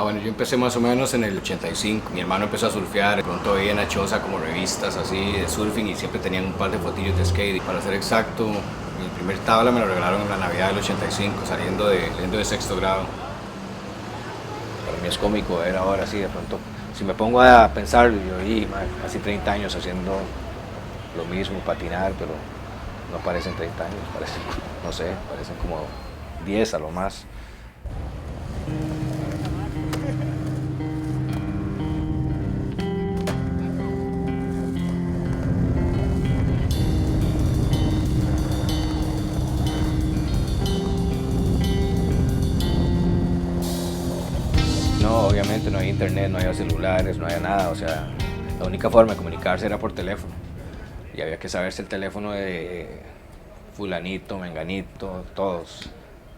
Bueno, yo empecé más o menos en el 85. Mi hermano empezó a surfear, de pronto veía en la choza como revistas así de surfing y siempre tenían un par de fotillos de skate. Y para ser exacto, mi primer tabla me lo regalaron en la Navidad del 85, saliendo de sexto grado. Para mí es cómico ver ahora así de pronto. Si me pongo a pensar, yo y casi 30 años haciendo lo mismo, patinar, pero no parecen 30 años, parecen, no sé, parecen como 10 a lo más. No, obviamente no había internet, no había celulares, no había nada, o sea, la única forma de comunicarse era por teléfono. Y había que saberse el teléfono de fulanito, menganito, todos.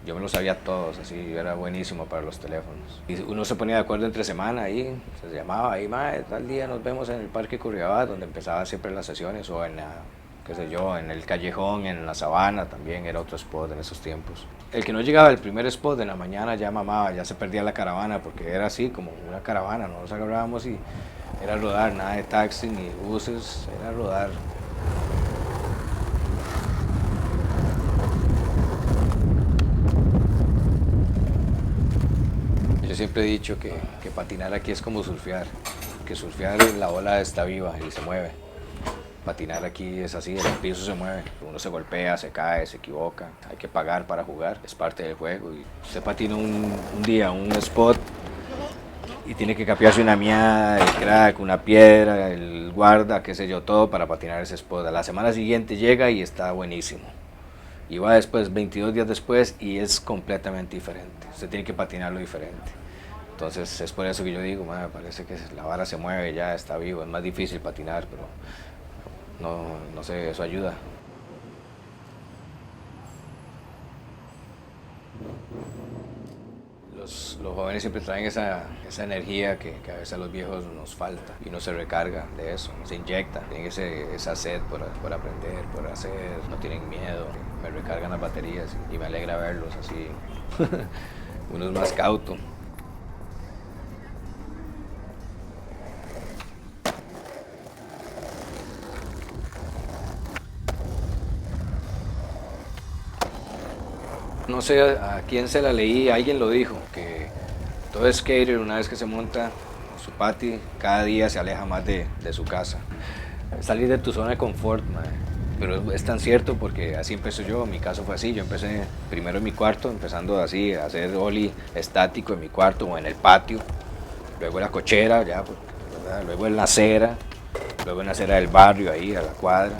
Yo me lo sabía todos, así era buenísimo para los teléfonos. Y uno se ponía de acuerdo entre semana ahí, se llamaba ahí, mae, tal día nos vemos en el Parque Curriabat, donde empezaban siempre las sesiones, o en la, qué sé yo, en el Callejón, en la Sabana, también era otro spot en esos tiempos. El que no llegaba al primer spot en la mañana ya mamaba, ya se perdía la caravana, porque era así, como una caravana, nos agarrábamos y era rodar, nada de taxi ni buses, era rodar. Yo siempre he dicho que patinar aquí es como surfear, que surfear la ola está viva y se mueve. Patinar aquí es así, el piso se mueve, uno se golpea, se cae, se equivoca, hay que pagar para jugar, es parte del juego. Y usted patina un día, un spot, y tiene que capearse una miada, el crack, una piedra, el guarda, qué sé yo, todo para patinar ese spot. A la semana siguiente llega y está buenísimo. Y va después, 22 días después, y es completamente diferente. Usted tiene que patinarlo diferente. Entonces es por eso que yo digo, me parece que la vara se mueve, ya está vivo, es más difícil patinar, pero no sé, eso ayuda. Los jóvenes siempre traen esa energía que a veces a los viejos nos falta y uno se recarga de eso, se inyecta, tienen esa sed por aprender, por hacer, no tienen miedo, me recargan las baterías y me alegra verlos así. Uno es más cauto. No sé a quién se la leí, alguien lo dijo, que todo skater una vez que se monta su patio, cada día se aleja más de su casa. Salir de tu zona de confort, mae. Pero es tan cierto porque así empecé yo, mi caso fue así, yo empecé primero en mi cuarto, empezando así a hacer ollie estático en mi cuarto o en el patio, luego en la cochera, ya, ¿verdad? Luego en la acera, luego en la acera del barrio, ahí a la cuadra,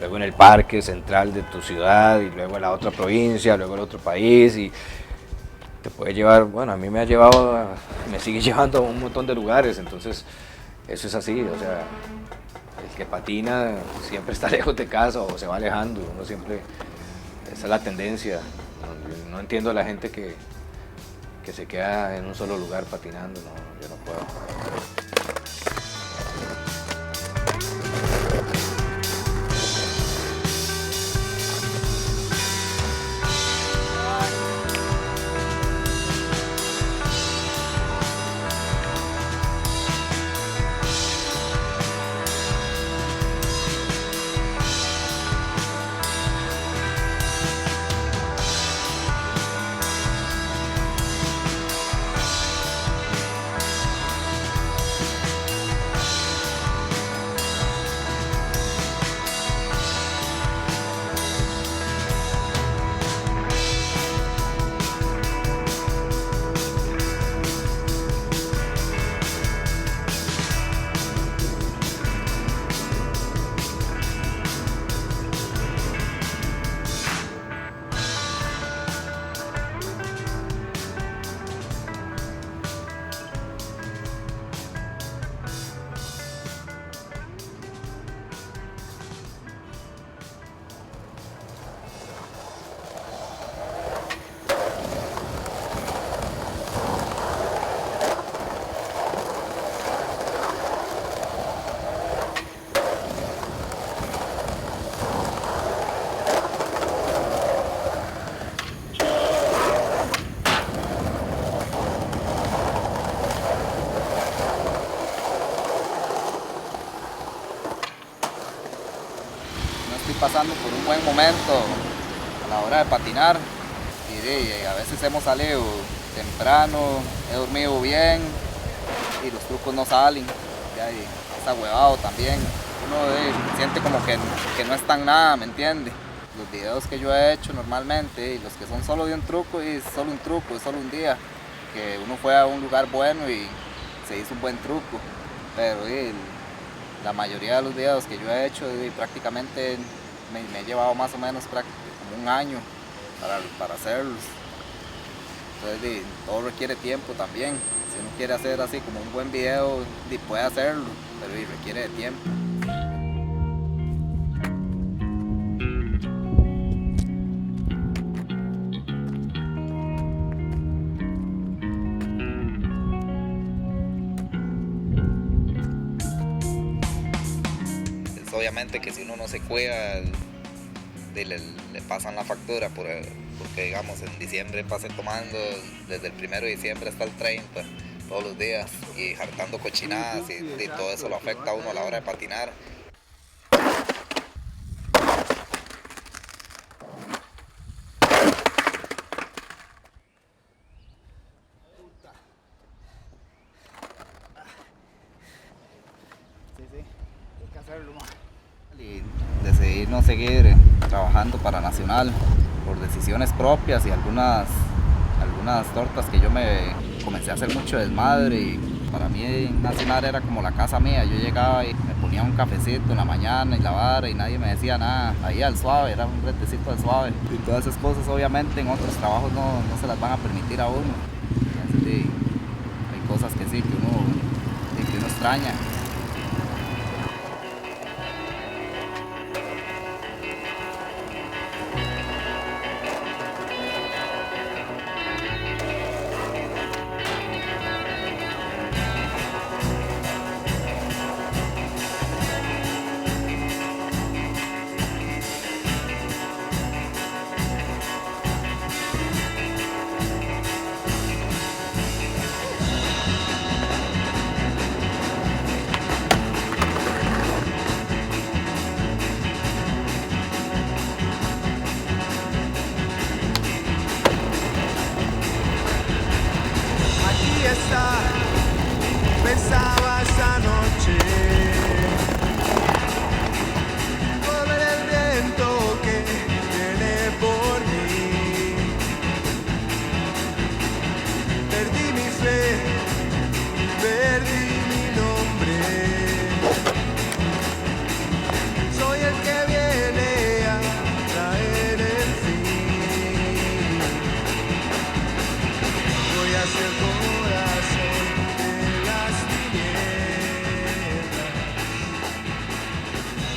luego en el parque central de tu ciudad y luego en la otra provincia, luego en otro país y te puede llevar, bueno, a mí me ha llevado, me sigue llevando a un montón de lugares, entonces eso es así, o sea, el que patina siempre está lejos de casa o se va alejando, uno siempre, esa es la tendencia, no entiendo a la gente que se queda en un solo lugar patinando, no, yo no puedo. pasando por un buen momento a la hora de patinar y a veces hemos salido temprano, he dormido bien y los trucos no salen, ya, y es ahuevado también. Uno siente como que no es tan nada, ¿me entiende? Los videos que yo he hecho normalmente y los que son solo de un truco, y es solo un truco, es solo un día, que uno fue a un lugar bueno y se hizo un buen truco, pero la mayoría de los videos que yo he hecho prácticamente me he llevado más o menos como un año para hacerlos. Entonces todo requiere tiempo también. Si uno quiere hacer así como un buen video, puede hacerlo, pero requiere de tiempo. Es obviamente que si uno no se cuida, le pasan la factura porque digamos en diciembre pasé tomando desde el 1 de diciembre hasta el 30 todos los días y hartando cochinadas y todo eso lo afecta a uno a la hora de patinar. Sí, hay que hacerlo. Y decidí no seguir trabajando para Nacional por decisiones propias y algunas tortas que yo me comencé a hacer mucho desmadre, y para mí Nacional era como la casa mía. Yo llegaba y me ponía un cafecito en la mañana y la vara y nadie me decía nada, ahí al suave, era un retecito al suave, y todas esas cosas obviamente en otros trabajos no se las van a permitir a uno. Entonces, hay cosas que sí, que uno extraña. Pensaba esa noche con el viento que viene por mí. Perdí mi fe, perdí mi nombre. Soy el que viene a traer el fin. Voy a ser corazón de las tinieblas.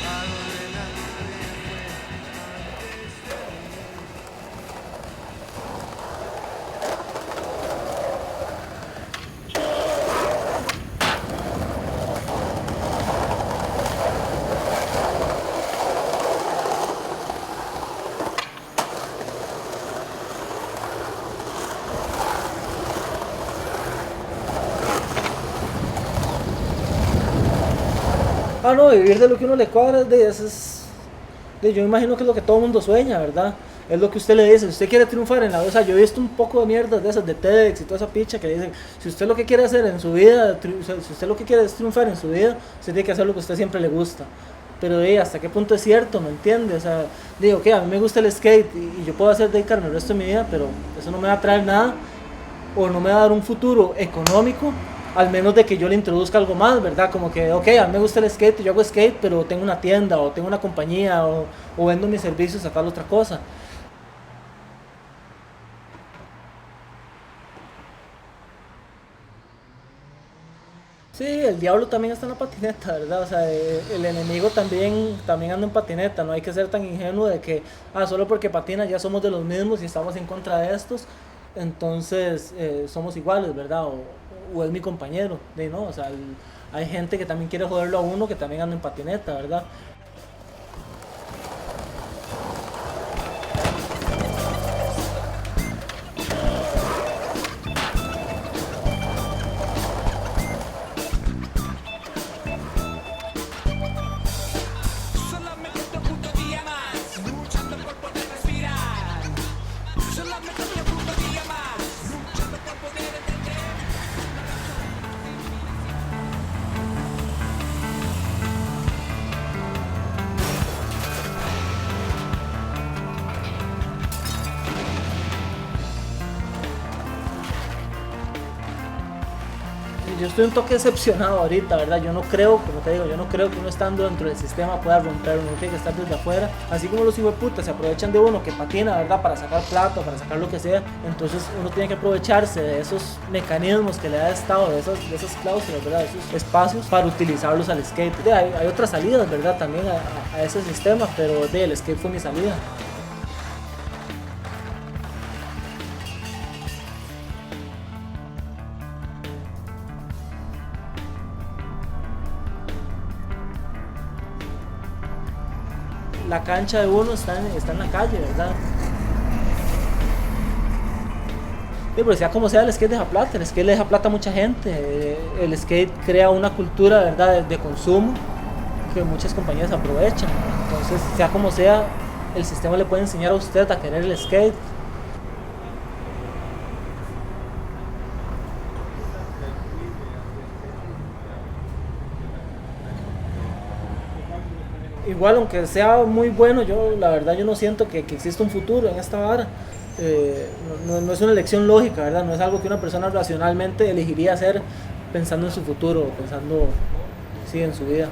A donde nadie fue antes de mí. Ah, no, vivir de lo que uno le cuadra, yo imagino que es lo que todo el mundo sueña, ¿verdad? Es lo que usted le dice, si usted quiere triunfar en la vida. O sea, yo he visto un poco de mierdas de esas, de TEDx y toda esa picha que dicen, si usted lo que quiere hacer en su vida, o sea, si usted lo que quiere es triunfar en su vida, usted tiene que hacer lo que a usted siempre le gusta. Pero ¿hasta qué punto es cierto? ¿Me entiende? O sea, digo, que a mí me gusta el skate y yo puedo dedicarme el resto de mi vida, pero eso no me va a traer nada o no me va a dar un futuro económico, al menos de que yo le introduzca algo más, ¿verdad? Como que, ok, a mí me gusta el skate, yo hago skate, pero tengo una tienda o tengo una compañía o vendo mis servicios a tal otra cosa. Sí, el diablo también está en la patineta, ¿verdad? O sea, el enemigo también anda en patineta. No hay que ser tan ingenuo de que, solo porque patina ya somos de los mismos y estamos en contra de estos, entonces somos iguales, ¿verdad? O es mi compañero, ¿no? O sea, hay gente que también quiere joderlo a uno que también anda en patineta, ¿verdad? Solamente punto diamante. yo estoy un toque decepcionado ahorita, ¿verdad? Yo no creo, como te digo, yo no creo que uno estando dentro del sistema pueda romper, uno tiene que estar desde afuera. Así como los hijueputas se aprovechan de uno que patina, ¿verdad? Para sacar plata, para sacar lo que sea. Entonces uno tiene que aprovecharse de esos mecanismos que le da el Estado, de esas cláusulas, ¿verdad? De esos espacios para utilizarlos al skate. Hay otras salidas, ¿verdad? También a ese sistema, pero el skate fue mi salida. La cancha de uno está en la calle, ¿verdad? Sí, pero sea como sea, el skate deja plata, el skate le deja plata a mucha gente, el skate crea una cultura, ¿verdad?, de consumo que muchas compañías aprovechan. Entonces, sea como sea, el sistema le puede enseñar a usted a querer el skate. Igual, aunque sea muy bueno, la verdad yo no siento que exista un futuro en esta vara. No es una elección lógica, ¿verdad? No es algo que una persona racionalmente elegiría hacer pensando en su futuro, pensando, sí, en su vida.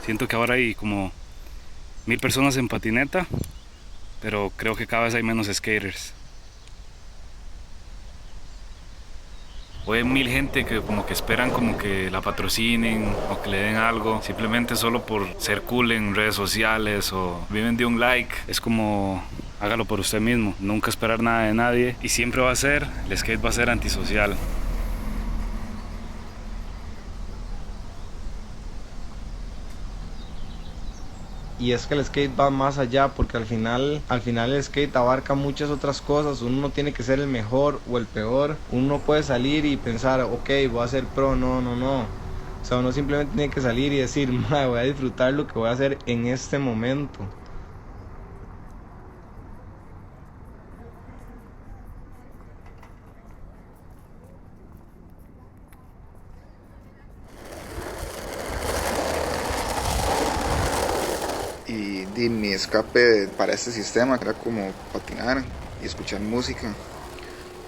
Siento que ahora hay como 1000 personas en patineta, pero creo que cada vez hay menos skaters. O hay 1000 gente que como que esperan como que la patrocinen o que le den algo, simplemente solo por ser cool en redes sociales o viven de un like. Es como, hágalo por usted mismo, nunca esperar nada de nadie y siempre va a ser, el skate va a ser antisocial. Y es que el skate va más allá porque al final el skate abarca muchas otras cosas. Uno no tiene que ser el mejor o el peor. Uno puede salir y pensar, ok, voy a ser pro, no. O sea, uno simplemente tiene que salir y decir, voy a disfrutar lo que voy a hacer en este momento. Y mi escape para este sistema era como patinar y escuchar música,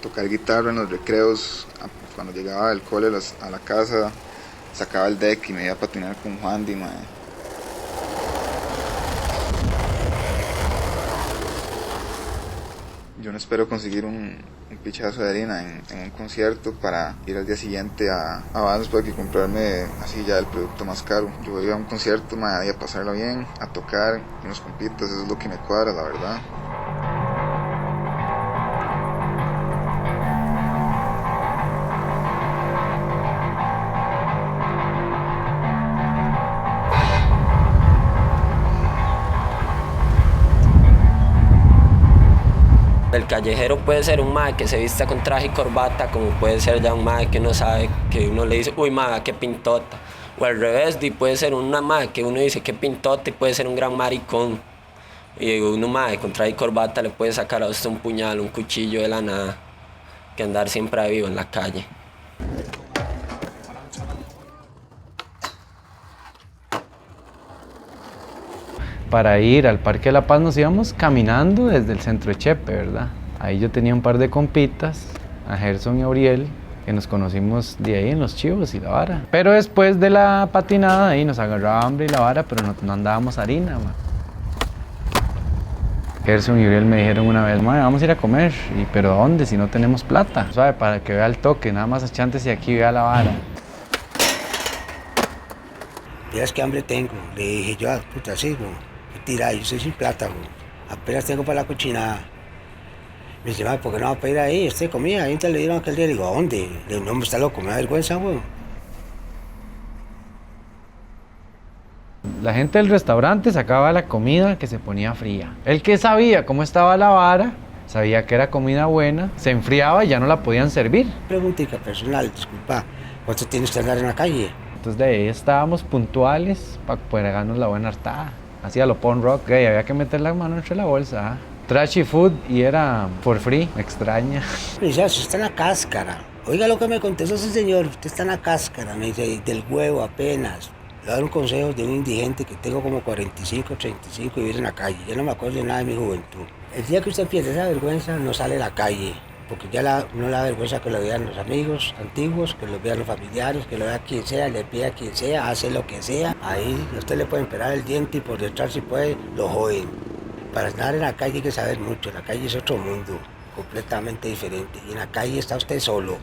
tocar guitarra en los recreos. Cuando llegaba del cole a la casa, sacaba el deck y me iba a patinar con Juan Di, mae. Yo no espero conseguir un pichazo de harina en un concierto para ir al día siguiente a Vans para comprarme así ya el producto más caro. Yo voy a un concierto, a pasarlo bien, a tocar con los compitas, eso es lo que me cuadra, la verdad. El callejero puede ser un mae que se vista con traje y corbata, como puede ser ya un mae que uno sabe, que uno le dice, uy mae, qué pintota. O al revés, puede ser una mae que uno dice, qué pintota, y puede ser un gran maricón. Y uno mae con traje y corbata le puede sacar a usted un puñal, un cuchillo de la nada, que andar siempre vivo en la calle. Para ir al Parque de la Paz nos íbamos caminando desde el centro de Chepe, ¿verdad? Ahí yo tenía un par de compitas, a Gerson y a Uriel, que nos conocimos de ahí en los chivos y la vara. Pero después de la patinada ahí nos agarraba hambre y la vara, pero no andábamos harina, man. Gerson y Uriel me dijeron una vez, vamos a ir a comer, pero ¿a dónde si no tenemos plata? ¿Sabe? Para que vea el toque, nada más achántese aquí y vea la vara. Miras qué hambre tengo, le dije yo, puta, sí, tira, yo estoy sin plata, apenas tengo para la cochinada. Me dice, ¿por qué no va a pedir ahí? ¿Usted comía? Ahí te le dieron aquel día, le digo, ¿a dónde? Le digo, no, me está loco, me da vergüenza, güey. La gente del restaurante sacaba la comida que se ponía fría. El que sabía cómo estaba la vara, sabía que era comida buena, se enfriaba y ya no la podían servir. Preguntita personal, disculpa, ¿cuánto tienes que andar en la calle? Entonces de ahí estábamos puntuales para poder ganarnos la buena hartada. Hacía lo punk rock, había que meter la mano entre la bolsa. Trashy food y era for free, me extraña. Me dice, usted está en la cáscara. Oiga lo que me contestó ese señor, usted está en la cáscara, me dice, del huevo apenas. Le voy a dar un consejo de un indigente que tengo como 45, 35 y vive en la calle. Yo no me acuerdo de nada de mi juventud. El día que usted pierde esa vergüenza, no sale a la calle. Porque ya no le da vergüenza que lo vean los amigos antiguos, que lo vean los familiares, que lo vea quien sea, le pida a quien sea, hace lo que sea. Ahí usted le puede esperar el diente y por detrás si puede, lo joden. Para andar en la calle hay que saber mucho, la calle es otro mundo, completamente diferente. Y en la calle está usted solo.